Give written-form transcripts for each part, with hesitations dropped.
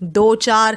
2-4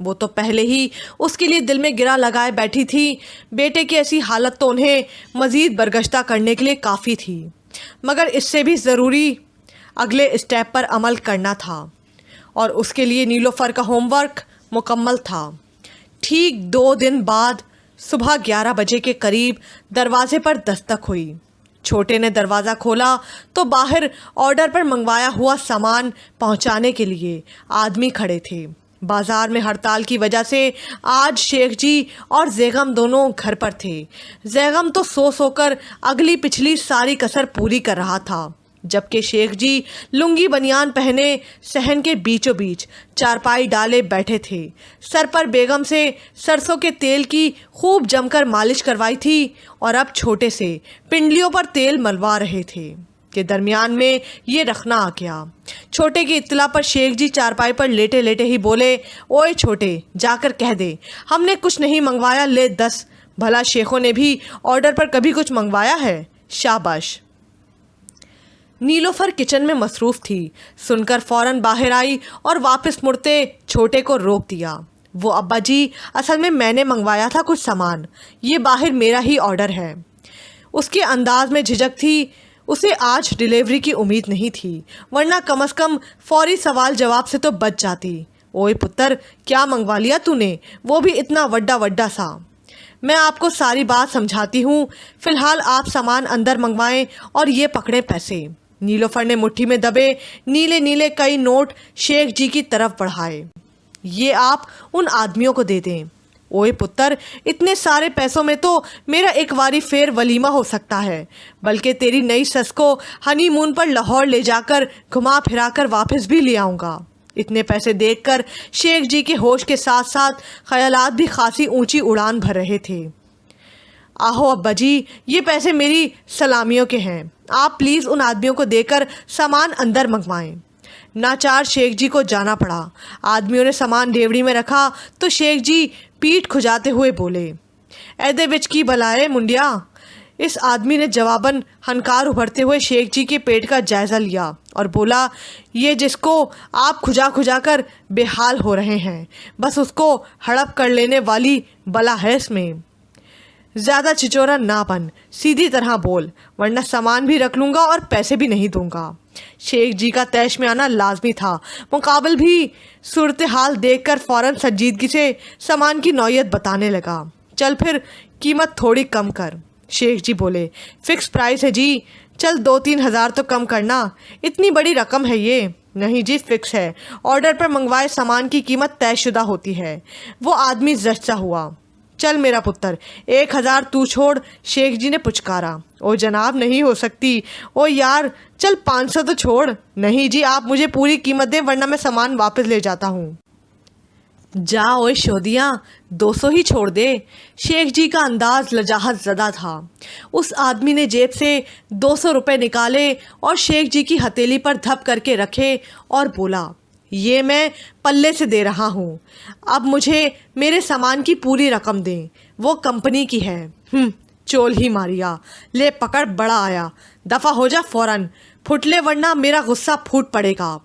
وہ تو پہلے ہی اس کے لیے دل میں گرا لگائے بیٹھی تھی. بیٹے کی ایسی حالت تو انہیں مزید برگشتہ کرنے کے لیے کافی تھی، مگر اس سے بھی ضروری اگلے اسٹیپ پر عمل کرنا تھا، اور اس کے لیے نیلوفر کا ہوم ورک مکمل تھا. ٹھیک 2 دن بعد صبح 11 بجے کے قریب دروازے پر دستک ہوئی. چھوٹے نے دروازہ کھولا تو باہر آرڈر پر منگوایا ہوا سامان پہنچانے کے لیے آدمی کھڑے تھے. بازار میں ہڑتال کی وجہ سے آج شیخ جی اور زیغم دونوں گھر پر تھے. زیغم تو سو کر اگلی پچھلی ساری کسر پوری کر رہا تھا، جبکہ شیخ جی لنگی بنیان پہنے صحن کے بیچوں بیچ چارپائی ڈالے بیٹھے تھے. سر پر بیگم سے سرسوں کے تیل کی خوب جم کر مالش کروائی تھی اور اب چھوٹے سے پنڈلیوں پر تیل ملوا رہے تھے کہ درمیان میں یہ رکھنا آ گیا. چھوٹے کی اطلاع پر شیخ جی چارپائی پر لیٹے لیٹے ہی بولے، اوئے چھوٹے، جا کر کہہ دے ہم نے کچھ نہیں منگوایا، لے 10. بھلا شیخوں نے بھی آرڈر پر کبھی کچھ منگوایا ہے؟ شاباش. نیلوفر کچن میں مصروف تھی. سن کر فوراً باہر آئی اور واپس مڑتے چھوٹے کو روک دیا. وہ ابا جی، اصل میں نے منگوایا تھا کچھ سامان، یہ باہر میرا ہی آرڈر ہے. اس کے انداز میں جھجک تھی. اسے آج ڈیلیوری کی امید نہیں تھی، ورنہ کم از کم فوری سوال جواب سے تو بچ جاتی. اوئے پتر، کیا منگوا لیا تو نے، وہ بھی اتنا وڈا سا؟ میں آپ کو ساری بات سمجھاتی ہوں، فی الحال آپ سامان اندر منگوائیں اور یہ پکڑیں پیسے. نیلوفر نے مٹھی میں دبے نیلے کئی نوٹ شیخ جی کی طرف بڑھائے. یہ آپ ان آدمیوں کو دے دیں. اوئے پتر، اتنے سارے پیسوں میں تو میرا ایک واری فیر ولیمہ ہو سکتا ہے، بلکہ تیری نئی سس کو ہنی مون پر لاہور لے جا کر گھما پھرا کر واپس بھی لے آؤں گا. اتنے پیسے دیکھ کر شیخ جی کے ہوش کے ساتھ ساتھ خیالات بھی خاصی اونچی اڑان بھر رہے تھے. آہو ابا جی، یہ پیسے میری سلامیوں کے ہیں، آپ پلیز ان آدمیوں کو دے کر سامان اندر منگوائیں. ناچار شیخ جی کو جانا پڑا. آدمیوں نے سامان ڈیوڑی میں رکھا تو شیخ جی پیٹھ کھجاتے ہوئے بولے، ایدے وچ کی بلائے منڈیا. اس آدمی نے جواباً ہنکار ابھرتے ہوئے شیخ جی کے پیٹ کا جائزہ لیا اور بولا، یہ جس کو آپ کھجا کر بے حال ہو رہے ہیں، بس اس کو ہڑپ کر لینے والی بلا ہے اس میں. زیادہ چچورا نہ بن، سیدھی طرح بول، ورنہ سامان بھی رکھ لوں گا اور پیسے بھی نہیں دوں گا. شیخ جی کا طیش میں آنا لازمی تھا. مقابل بھی صورتحال دیکھ کر فوراً سنجیدگی سے سامان کی نوعیت بتانے لگا. چل پھر قیمت تھوڑی کم کر. شیخ جی بولے، فکس پرائس ہے جی، چل 2-3 ہزار تو کم کرنا، اتنی بڑی رقم ہے یہ. نہیں جی، فکس ہے، آرڈر پر منگوائے سامان کی قیمت طے شدہ ہوتی ہے. وہ آدمی زچ سا ہوا. چل میرا پتر، 1000 تو چھوڑ. شیخ جی نے پچکارا. او جناب، نہیں ہو سکتی. او یار، چل 500 تو چھوڑ. نہیں جی، آپ مجھے پوری قیمت دیں ورنہ میں سامان واپس لے جاتا ہوں. جا اوئے شودیاں، 200 ہی چھوڑ دے. شیخ جی کا انداز لجاجت زدہ تھا. اس آدمی نے جیب سے 200 روپے نکالے اور شیخ جی کی ہتھیلی پر دھپ کر کے رکھے اور بولا، یہ میں پلے سے دے رہا ہوں، اب مجھے میرے سامان کی پوری رقم دیں، وہ کمپنی کی ہے. چول ہی ماریا، لے پکڑ، بڑا آیا، دفع ہو جا فوراً، پھٹ لے ورنہ میرا غصہ پھوٹ پڑے گا.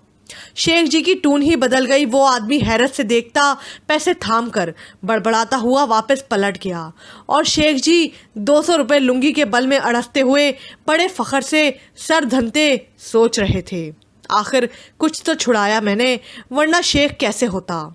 شیخ جی کی ٹون ہی بدل گئی. وہ آدمی حیرت سے دیکھتا پیسے تھام کر بڑبڑاتا ہوا واپس پلٹ گیا اور شیخ جی 200 روپے لنگی کے بل میں اڑستے ہوئے بڑے فخر سے سر دھنتے سوچ رہے تھے، آخر کچھ تو چھڑایا میں نے، ورنہ شیخ کیسے ہوتا.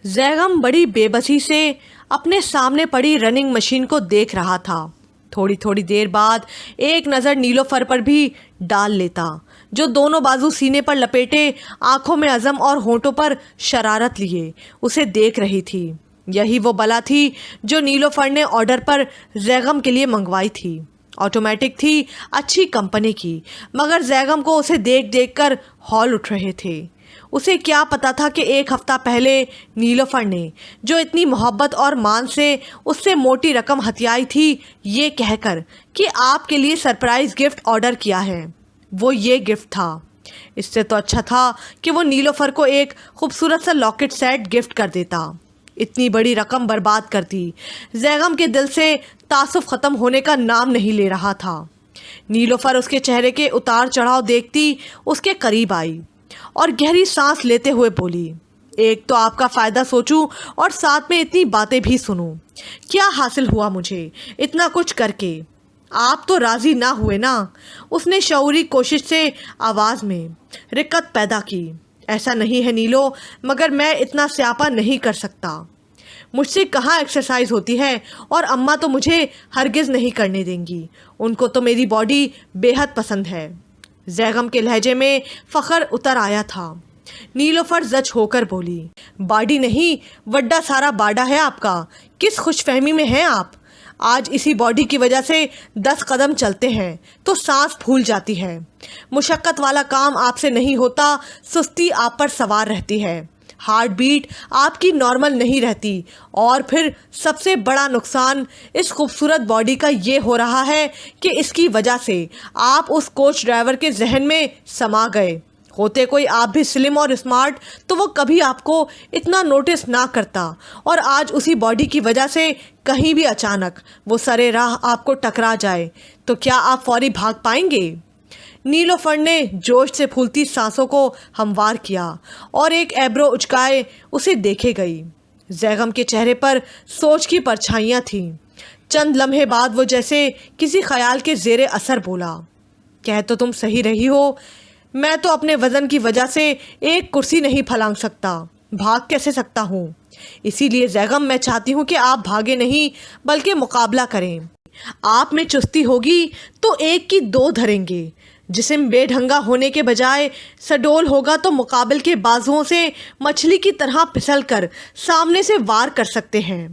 زیغم بڑی بے بسی سے اپنے سامنے پڑی رننگ مشین کو دیکھ رہا تھا. تھوڑی دیر بعد ایک نظر نیلوفر پر بھی ڈال لیتا، جو دونوں بازو سینے پر لپیٹے، آنکھوں میں عزم اور ہونٹوں پر شرارت لیے اسے دیکھ رہی تھی. یہی وہ بلا تھی جو نیلوفر نے آرڈر پر زیغم کے لیے منگوائی تھی. آٹومیٹک تھی، اچھی کمپنی کی، مگر زیغم کو اسے دیکھ کر ہول اٹھ رہے تھے. اسے کیا پتا تھا کہ 1 ہفتہ پہلے نیلوفر نے جو اتنی محبت اور مان سے اس سے موٹی رقم ہتھیائی تھی، یہ کہہ کر کہ آپ کے لیے سرپرائز گفٹ آرڈر کیا ہے، وہ یہ گفٹ تھا. اس سے تو اچھا تھا کہ وہ نیلوفر کو ایک خوبصورت سا لاکٹ سیٹ گفٹ کر دیتا. اتنی بڑی رقم برباد کرتی. زیغم کے دل سے تعصب ختم ہونے کا نام نہیں لے رہا تھا. نیلوفر اس کے چہرے کے اتار چڑھاؤ دیکھتی اس کے قریب آئی اور گہری سانس لیتے ہوئے بولی، ایک تو آپ کا فائدہ سوچوں اور ساتھ میں اتنی باتیں بھی سنوں. کیا حاصل ہوا مجھے اتنا کچھ کر کے؟ آپ تو راضی نہ ہوئے نا؟ اس نے شعوری کوشش سے آواز میں رقت پیدا کی. ایسا نہیں ہے نیلو، مگر میں اتنا سیاپا نہیں کر سکتا. مجھ سے کہاں ایکسرسائز ہوتی ہے، اور اماں تو مجھے ہرگز نہیں کرنے دیں گی. ان کو تو میری باڈی بے حد پسند ہے. زیغم کے لہجے میں فخر اتر آیا تھا. نیلوفر زچ ہو کر بولی، باڈی نہیں، وڈا سارا باڈا ہے آپ کا. کس خوش فہمی میں ہیں آپ؟ آج اسی باڈی کی وجہ سے 10 قدم چلتے ہیں تو سانس پھول جاتی ہے. مشقت والا کام آپ سے نہیں ہوتا، سستی آپ پر سوار رہتی ہے، ہارٹ بیٹ آپ کی نارمل نہیں رہتی، اور پھر سب سے بڑا نقصان اس خوبصورت باڈی کا یہ ہو رہا ہے کہ اس کی وجہ سے آپ اس کوچ ڈرائیور کے ذہن میں سما گئے. ہوتے کوئی آپ بھی سلم اور اسمارٹ تو وہ کبھی آپ کو اتنا نوٹس نہ کرتا، اور آج اسی باڈی کی وجہ سے کہیں بھی اچانک وہ سرے راہ آپ کو ٹکرا جائے تو کیا آپ فوری بھاگ پائیں گے؟ نیلوفر نے جوش سے پھولتی سانسوں کو ہموار کیا اور ایک ایبرو اچکائے اسے دیکھے گئی. زیغم کے چہرے پر سوچ کی پرچھائیاں تھیں. چند لمحے بعد وہ جیسے کسی خیال کے زیر اثر بولا، کہہ تو تم صحیح رہی ہو، میں تو اپنے وزن کی وجہ سے ایک کرسی نہیں پھلانگ سکتا، بھاگ کیسے سکتا ہوں؟ اسی لیے زیغم میں چاہتی ہوں کہ آپ بھاگے نہیں بلکہ مقابلہ کریں. آپ میں چستی ہوگی تو ایک کی 2 دھریں گے. جسم بے ڈھنگا ہونے کے بجائے سڈول ہوگا تو مقابل کے بازوؤں سے مچھلی کی طرح پھسل کر سامنے سے وار کر سکتے ہیں.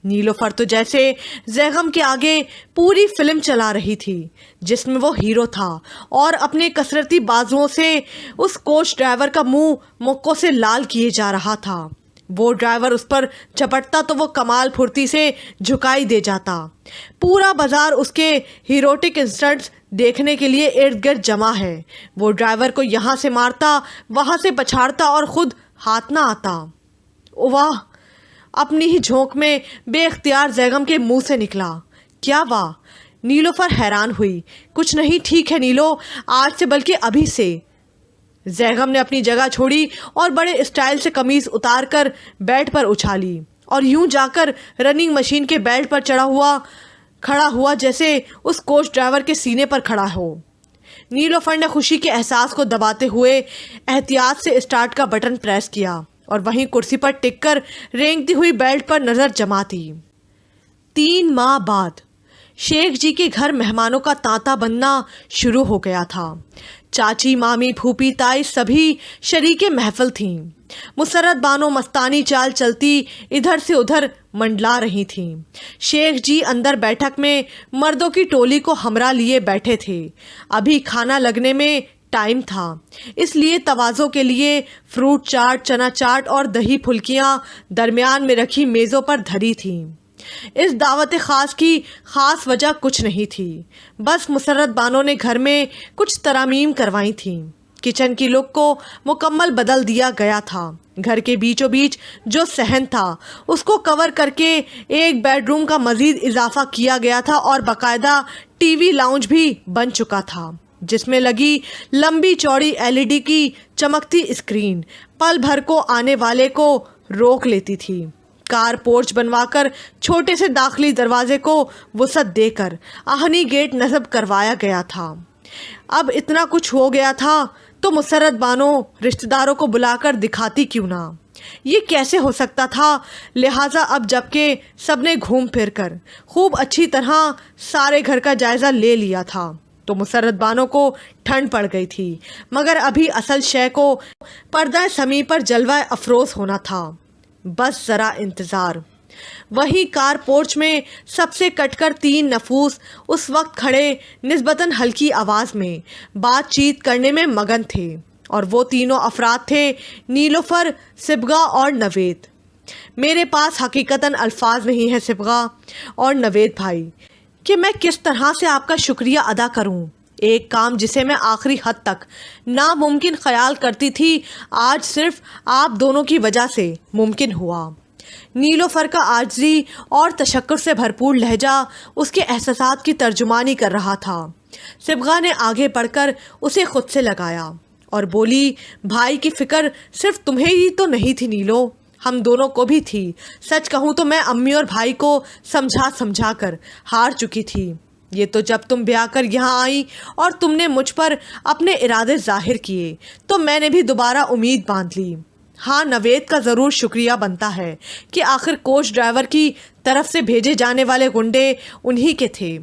نیلوفر تو جیسے زیغم کے آگے پوری فلم چلا رہی تھی جس میں وہ ہیرو تھا، اور اپنے کثرتی بازوؤں سے اس کوچ ڈرائیور کا منہ مکوں سے لال کیے جا رہا تھا. وہ ڈرائیور اس پر جھپٹتا تو وہ کمال پھرتی سے جھکائی دے جاتا. پورا بازار اس کے ہیروٹک انسٹنٹس دیکھنے کے لیے ارد گرد جمع ہے. وہ ڈرائیور کو یہاں سے مارتا، وہاں سے پچھاڑتا اور خود ہاتھ نہ آتا. واہ! اپنی ہی جھونک میں بے اختیار زیغم کے منہ سے نکلا. کیا واہ؟ نیلوفر حیران ہوئی. کچھ نہیں، ٹھیک ہے نیلو، آج سے بلکہ ابھی سے. زیغم نے اپنی جگہ چھوڑی اور بڑے اسٹائل سے قمیض اتار کر بیڈ پر اچھالی اور یوں جا کر رننگ مشین کے بیلٹ پر کھڑا ہوا جیسے اس کوچ ڈرائیور کے سینے پر کھڑا ہو. نیلوفر نے خوشی کے احساس کو دباتے ہوئے احتیاط سے اسٹارٹ کا بٹن پریس کیا اور وہیں کرسی پر ٹک کر رینگتی ہوئی بیلٹ پر نظر جماتی. 3 ماہ بعد شیخ جی کے گھر مہمانوں کا تانتا بننا شروع ہو گیا تھا. چاچی، مامی، پھوپھی، تائی سبھی شریک محفل تھیں. مسرت بانو مستانی چال چلتی ادھر سے ادھر منڈلا رہی تھیں. شیخ جی اندر بیٹھک میں مردوں کی ٹولی کو ہمراہ لیے بیٹھے تھے. ابھی کھانا لگنے میں ٹائم تھا، اس لیے تواضع کے لیے فروٹ چاٹ، چنا چاٹ اور دہی پھلکیاں درمیان میں رکھی میزوں پر دھری تھیں. اس دعوت خاص کی خاص وجہ کچھ نہیں تھی، بس مسرت بانو نے گھر میں کچھ ترامیم کروائی تھیں. کچن کی لک کو مکمل بدل دیا گیا تھا. گھر کے بیچوں بیچ جو صحن تھا اس کو کور کر کے ایک بیڈ روم کا مزید اضافہ کیا گیا تھا، اور باقاعدہ ٹی وی لاؤنج بھی بن چکا تھا جس میں لگی لمبی چوڑی LED کی چمکتی اسکرین پل بھر کو آنے والے کو روک لیتی تھی. کار پورچ بنوا کر چھوٹے سے داخلی دروازے کو وسعت دے کر آہنی گیٹ نصب کروایا گیا تھا. اب اتنا کچھ ہو گیا تھا تو مسرت بانو رشتہ داروں کو بلا کر دکھاتی کیوں نہ؟ یہ کیسے ہو سکتا تھا؟ لہٰذا اب جب کہ سب نے گھوم پھر کر خوب اچھی طرح سارے گھر کا جائزہ لے لیا تھا تو مسرت بانو کو ٹھنڈ پڑ گئی تھی، مگر ابھی اصل شے کو پردہ سمی پر جلوہ افروز ہونا تھا. بس ذرا انتظار. وہی کار پورچ میں سب سے کٹ کر 3 نفوس اس وقت کھڑے نسبتاً ہلکی آواز میں بات چیت کرنے میں مگن تھے، اور وہ تینوں افراد تھے نیلوفر، صبغہ اور نوید. میرے پاس حقیقتاً الفاظ نہیں ہیں صبغہ اور نوید بھائی کہ میں کس طرح سے آپ کا شکریہ ادا کروں. ایک کام جسے میں آخری حد تک ناممکن خیال کرتی تھی آج صرف آپ دونوں کی وجہ سے ممکن ہوا. نیلوفر کا عاجزی اور تشکر سے بھرپور لہجہ اس کے احساسات کی ترجمانی کر رہا تھا. صبغہ نے آگے بڑھ کر اسے خود سے لگایا اور بولی بھائی کی فکر صرف تمہیں ہی تو نہیں تھی نیلو، ہم دونوں کو بھی تھی۔ سچ کہوں تو میں امی اور بھائی کو سمجھا کر ہار چکی تھی۔ یہ تو جب تم بیاہ کر یہاں آئی اور تم نے مجھ پر اپنے ارادے ظاہر کیے تو میں نے بھی دوبارہ امید باندھ لی۔ ہاں، نوید کا ضرور شکریہ بنتا ہے کہ آخر کوچ ڈرائیور کی طرف سے بھیجے جانے والے گنڈے انہی کے تھے۔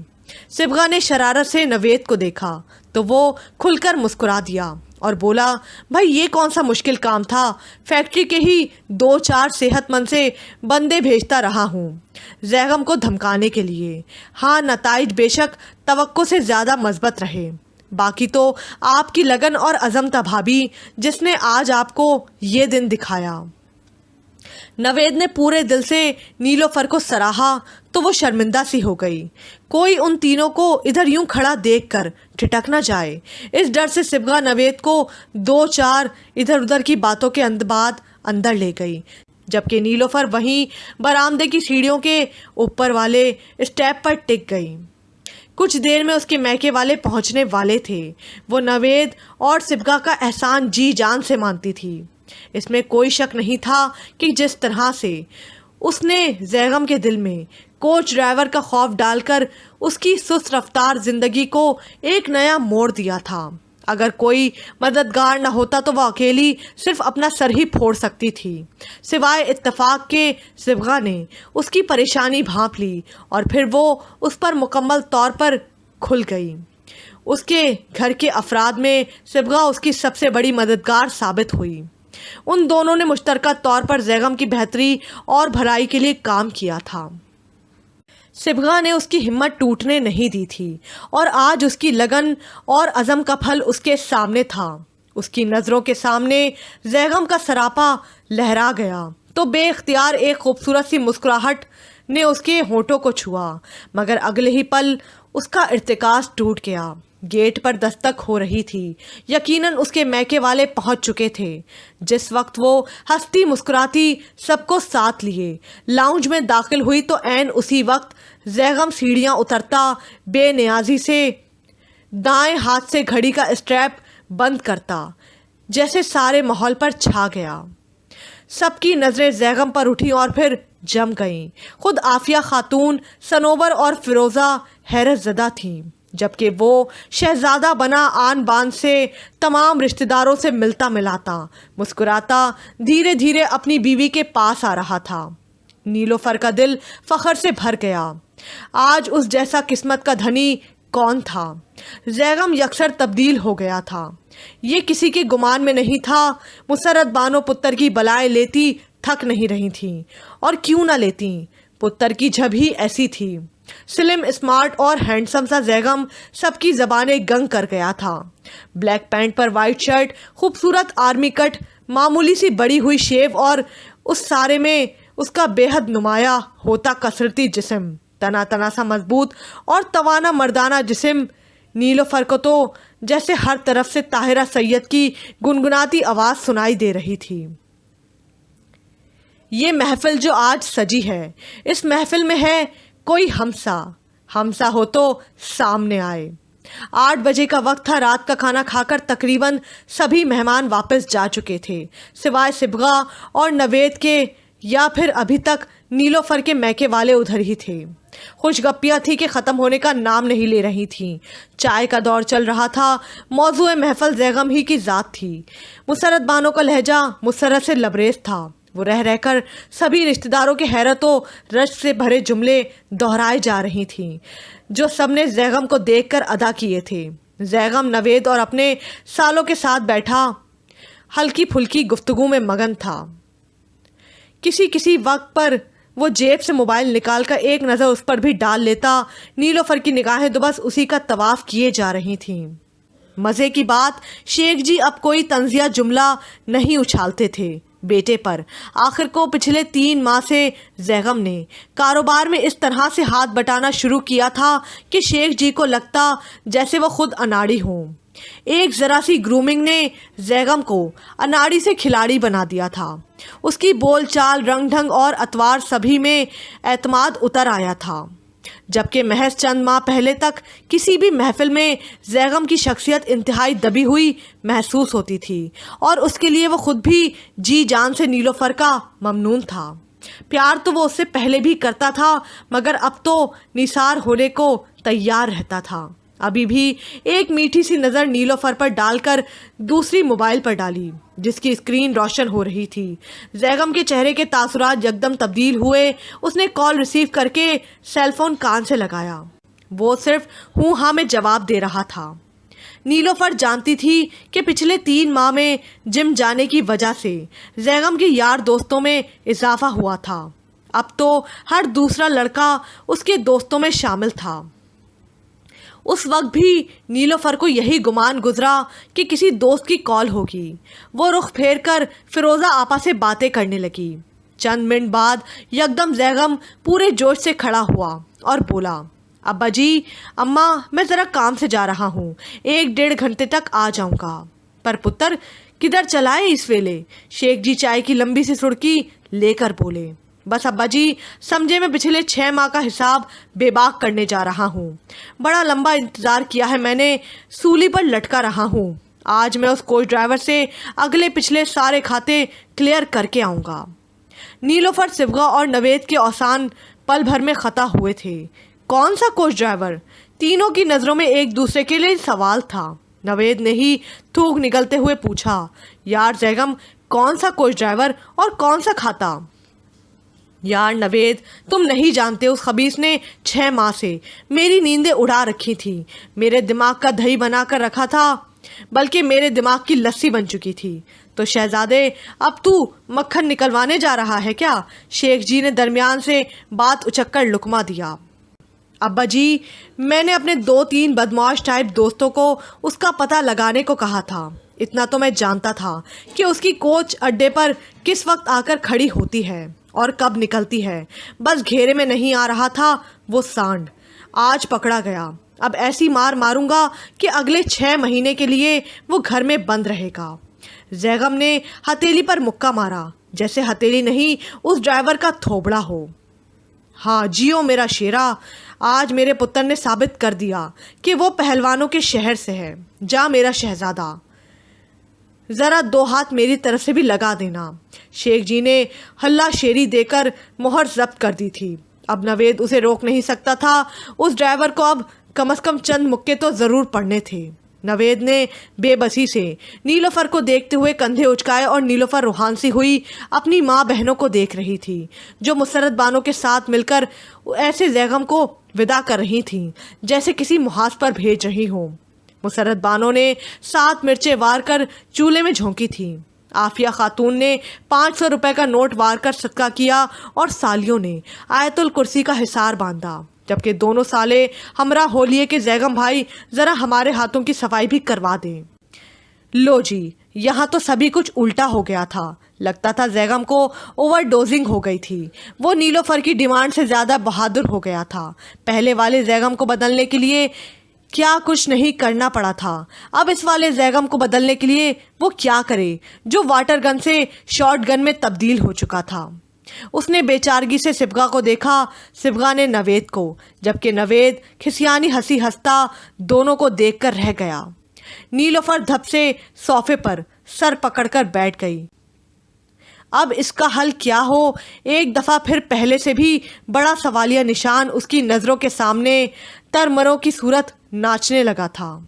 صبغہ نے شرارت سے نوید کو دیکھا تو وہ کھل کر مسکرا دیا اور بولا بھائی یہ کون سا مشکل کام تھا، فیکٹری کے ہی 2-4 صحت مند سے بندے بھیجتا رہا ہوں زیغم کو دھمکانے کے لیے۔ ہاں، نتائج بے شک توقع سے زیادہ مثبت رہے، باقی تو آپ کی لگن اور عزم تھا بھابھی جس نے آج آپ کو یہ دن دکھایا۔ نوید نے پورے دل سے نیلوفر کو سراہا تو وہ شرمندہ سی ہو گئی۔ کوئی ان تینوں کو ادھر یوں کھڑا دیکھ کر ٹھٹک نہ جائے، اس ڈر سے صبغہ نوید کو 2-4 ادھر ادھر کی باتوں کے بعد اندر لے گئی، جبکہ نیلوفر وہیں برآمدے کی سیڑھیوں کے اوپر والے اسٹیپ پر ٹک گئی۔ کچھ دیر میں اس کے میکے والے پہنچنے والے تھے۔ وہ نوید اور صبغہ کا احسان جی جان سے مانتی تھی۔ اس میں کوئی شک نہیں تھا کہ جس طرح سے اس نے زیغم کے دل میں کوچ ڈرائیور کا خوف ڈال کر اس کی سست رفتار زندگی کو ایک نیا موڑ دیا تھا، اگر کوئی مددگار نہ ہوتا تو وہ اکیلی صرف اپنا سر ہی پھوڑ سکتی تھی۔ سوائے اتفاق کے صبغہ نے اس کی پریشانی بھانپ لی اور پھر وہ اس پر مکمل طور پر کھل گئی۔ اس کے گھر کے افراد میں صبغہ اس کی سب سے بڑی مددگار ثابت ہوئی۔ ان دونوں نے مشترکہ طور پر زیغم کی بہتری اور بھلائی کے لیے کام کیا تھا۔ صبغہ نے اس کی ہمت ٹوٹنے نہیں دی تھی اور آج اس کی لگن اور عزم کا پھل اس کے سامنے تھا۔ اس کی نظروں کے سامنے زیغم کا سراپا لہرا گیا تو بے اختیار ایک خوبصورت سی مسکراہٹ نے اس کے ہونٹوں کو چھوا، مگر اگلے ہی پل اس کا ارتکاز ٹوٹ گیا۔ گیٹ پر دستک ہو رہی تھی، یقیناً اس کے میکے والے پہنچ چکے تھے۔ جس وقت وہ ہنستی مسکراتی سب کو ساتھ لیے لاؤنج میں داخل ہوئی تو عین اسی وقت زیغم سیڑھیاں اترتا بے نیازی سے دائیں ہاتھ سے گھڑی کا اسٹریپ بند کرتا جیسے سارے ماحول پر چھا گیا۔ سب کی نظریں زیغم پر اٹھی اور پھر جم گئیں۔ خود عافیہ خاتون، صنوبر اور فیروزہ حیرت زدہ تھیں، جبکہ وہ شہزادہ بنا آن بان سے تمام رشتہ داروں سے ملتا ملاتا مسکراتا دھیرے دھیرے اپنی بیوی کے پاس آ رہا تھا۔ نیلوفر کا دل فخر سے بھر گیا۔ آج اس جیسا قسمت کا دھنی کون تھا؟ زیغم یکسر تبدیل ہو گیا تھا، یہ کسی کے گمان میں نہیں تھا۔ مسرت بانو پتر کی بلائیں لیتی تھک نہیں رہی تھیں، اور کیوں نہ لیتی، پتر کی جھب ہی ایسی تھی۔ سلم، اسمارٹ اور ہینڈسم سا زیغم سب کی زبانیں گنگ کر گیا تھا۔ بلیک پینٹ پر وائٹ شرٹ، خوبصورت آرمی کٹ، معمولی سی بڑی ہوئی شیو اور اس سارے میں اس کا بے حد نمایاں ہوتا کثرتی جسم، تنا سا مضبوط اور توانا مردانہ جسم۔ نیلوفر کو تو جیسے ہر طرف سے طاہرہ سید کی گنگناتی آواز سنائی دے رہی تھی۔ یہ محفل جو آج سجی ہے، اس محفل میں ہے کوئی ہمسا ہو تو سامنے آئے۔ 8 بجے کا وقت تھا۔ رات کا کھانا کھا کر تقریباً سبھی مہمان واپس جا چکے تھے، سوائے صبغہ اور نوید کے، یا پھر ابھی تک نیلوفر کے میکے والے ادھر ہی تھے۔ خوش گپیاں تھی کہ ختم ہونے کا نام نہیں لے رہی تھیں۔ چائے کا دور چل رہا تھا۔ موضوع محفل زیغم ہی کی ذات تھی۔ مسرت بانو کا لہجہ مسرت سے لبریز تھا۔ وہ رہ کر سبھی رشتہ داروں کے حیرت و رشک سے بھرے جملے دہرائے جا رہی تھیں جو سب نے زیغم کو دیکھ کر ادا کیے تھے۔ زیغم نوید اور اپنے سالوں کے ساتھ بیٹھا ہلکی پھلکی گفتگو میں مگن تھا۔ کسی وقت پر وہ جیب سے موبائل نکال کر ایک نظر اس پر بھی ڈال لیتا۔ نیلوفر کی نگاہیں تو بس اسی کا طواف کیے جا رہی تھیں۔ مزے کی بات، شیخ جی اب کوئی طنزیہ جملہ نہیں اچھالتے تھے بیٹے پر۔ آخر کو پچھلے 3 ماہ سے زیغم نے کاروبار میں اس طرح سے ہاتھ بٹانا شروع کیا تھا کہ شیخ جی کو لگتا جیسے وہ خود اناڑی ہوں۔ ایک ذرا سی گرومنگ نے زیغم کو اناڑی سے کھلاڑی بنا دیا تھا۔ اس کی بول چال، رنگ ڈھنگ اور اطوار سبھی میں اعتماد اتر آیا تھا۔ جبکہ محض چند ماہ پہلے تک کسی بھی محفل میں زیغم کی شخصیت انتہائی دبی ہوئی محسوس ہوتی تھی اور اس کے لیے وہ خود بھی جی جان سے نیلوفر کا ممنون تھا۔ پیار تو وہ اس سے پہلے بھی کرتا تھا، مگر اب تو نثار ہونے کو تیار رہتا تھا۔ ابھی بھی ایک میٹھی سی نظر نیلوفر پر ڈال کر دوسری موبائل پر ڈالی جس کی اسکرین روشن ہو رہی تھی۔ زیغم کے چہرے کے تاثرات یکدم تبدیل ہوئے۔ اس نے کال ریسیو کر کے سیل فون کان سے لگایا۔ وہ صرف ہوں ہاں میں جواب دے رہا تھا۔ نیلوفر جانتی تھی کہ پچھلے 3 ماہ میں جم جانے کی وجہ سے زیغم کے یار دوستوں میں اضافہ ہوا تھا۔ اب تو ہر دوسرا لڑکا اس کے دوستوں میں شامل تھا۔ اس وقت بھی نیلوفر کو یہی گمان گزرا کہ کسی دوست کی کال ہوگی۔ وہ رخ پھیر کر فیروزہ آپا سے باتیں کرنے لگی۔ چند منٹ بعد یکدم زیغم پورے جوش سے کھڑا ہوا اور بولا، ابا جی، اماں، میں ذرا کام سے جا رہا ہوں، 1-1.5 گھنٹے تک آ جاؤں گا۔ پر پتر، کدھر چلائے اس ویلے؟ شیخ جی چائے کی لمبی سی سڑکی لے کر بولے۔ بس ابا جی، سمجھے میں پچھلے 6 ماہ کا حساب بے باک کرنے جا رہا ہوں۔ بڑا لمبا انتظار کیا ہے میں نے، سولی پر لٹکا رہا ہوں۔ آج میں اس کوچ ڈرائیور سے اگلے پچھلے سارے کھاتے کلیئر کر کے آؤں گا۔ نیلوفر، صبغہ اور نوید کے اوسان پل بھر میں خطا ہوئے تھے۔ کون سا کوچ ڈرائیور؟ تینوں کی نظروں میں ایک دوسرے کے لیے سوال تھا۔ نوید نے ہی تھوک نگلتے ہوئے پوچھا، یار زیغم، کون سا کوچ ڈرائیور اور کون سا کھاتا؟ یار نوید، تم نہیں جانتے، اس خبیث نے 6 ماہ سے میری نیندیں اڑا رکھی تھی، میرے دماغ کا دہی بنا کر رکھا تھا، بلکہ میرے دماغ کی لسی بن چکی تھی۔ تو شہزادے، اب تو مکھن نکلوانے جا رہا ہے کیا؟ شیخ جی نے درمیان سے بات اچک کر لقمہ دیا۔ ابا جی، میں نے اپنے 2-3 بدمعاش ٹائپ دوستوں کو اس کا پتہ لگانے کو کہا تھا۔ اتنا تو میں جانتا تھا کہ اس کی کوچ اڈے پر کس وقت آ کر کھڑی ہوتی ہے اور کب نکلتی ہے۔ بس گھیرے میں نہیں آ رہا تھا وہ سانڈ۔ آج پکڑا گیا۔ اب ایسی مار ماروں گا کہ اگلے 6 مہینے کے لیے وہ گھر میں بند رہے گا۔ زیغم نے ہتھیلی پر مکہ مارا، جیسے ہتھیلی نہیں اس ڈرائیور کا تھوبڑا ہو۔ ہاں جیو میرا شیرا، آج میرے پتر نے ثابت کر دیا کہ وہ پہلوانوں کے شہر سے ہے۔ جا میرا شہزادہ، ذرا 2 ہاتھ میری طرف سے بھی لگا دینا۔ شیخ جی نے ہلا شیری دے کر مہر ضبط کر دی تھی۔ اب نوید اسے روک نہیں سکتا تھا۔ اس ڈرائیور کو اب کم از کم چند مکے تو ضرور پڑنے تھے۔ نوید نے بے بسی سے نیلوفر کو دیکھتے ہوئے کندھے اچکائے اور نیلوفر روحان سی ہوئی اپنی ماں بہنوں کو دیکھ رہی تھی جو مسرت بانوں کے ساتھ مل کر ایسے زیغم کو ودا کر رہی تھیں جیسے کسی محاذ پر بھیج رہی ہوں۔ مسرت بانوں نے 7 مرچیں وار کر چولہے میں جھونکی تھیں۔ عافیہ خاتون نے 500 روپے کا نوٹ وار کر صدقہ کیا اور سالیوں نے آیت الکرسی کا حصار باندھا، جبکہ دونوں سالے ہمراہ ہو لیے کہ زیغم بھائی ذرا ہمارے ہاتھوں کی صفائی بھی کروا دیں۔ لو جی، یہاں تو سبھی کچھ الٹا ہو گیا تھا۔ لگتا تھا زیغم کو اوور ڈوزنگ ہو گئی تھی۔ وہ نیلوفر کی ڈیمانڈ سے زیادہ بہادر ہو گیا تھا۔ پہلے والے زیغم کو بدلنے کے لیے کیا کچھ نہیں کرنا پڑا تھا، اب اس والے زیغم کو بدلنے کے لیے وہ کیا کرے جو واٹر گن سے شارٹ گن میں تبدیل ہو چکا تھا۔ اس نے بے چارگی سے صبغہ کو دیکھا، صبغہ نے نوید کو، جبکہ نوید کھسیانی ہنسی ہنستا دونوں کو دیکھ کر رہ گیا۔ نیلوفر دھپ سے صوفے پر سر پکڑ کر بیٹھ گئی۔ اب اس کا حل کیا ہو؟ ایک دفعہ پھر پہلے سے بھی بڑا سوالیہ نشان اس کی نظروں کے سامنے ترمروں کی صورت ناچنے لگا تھا۔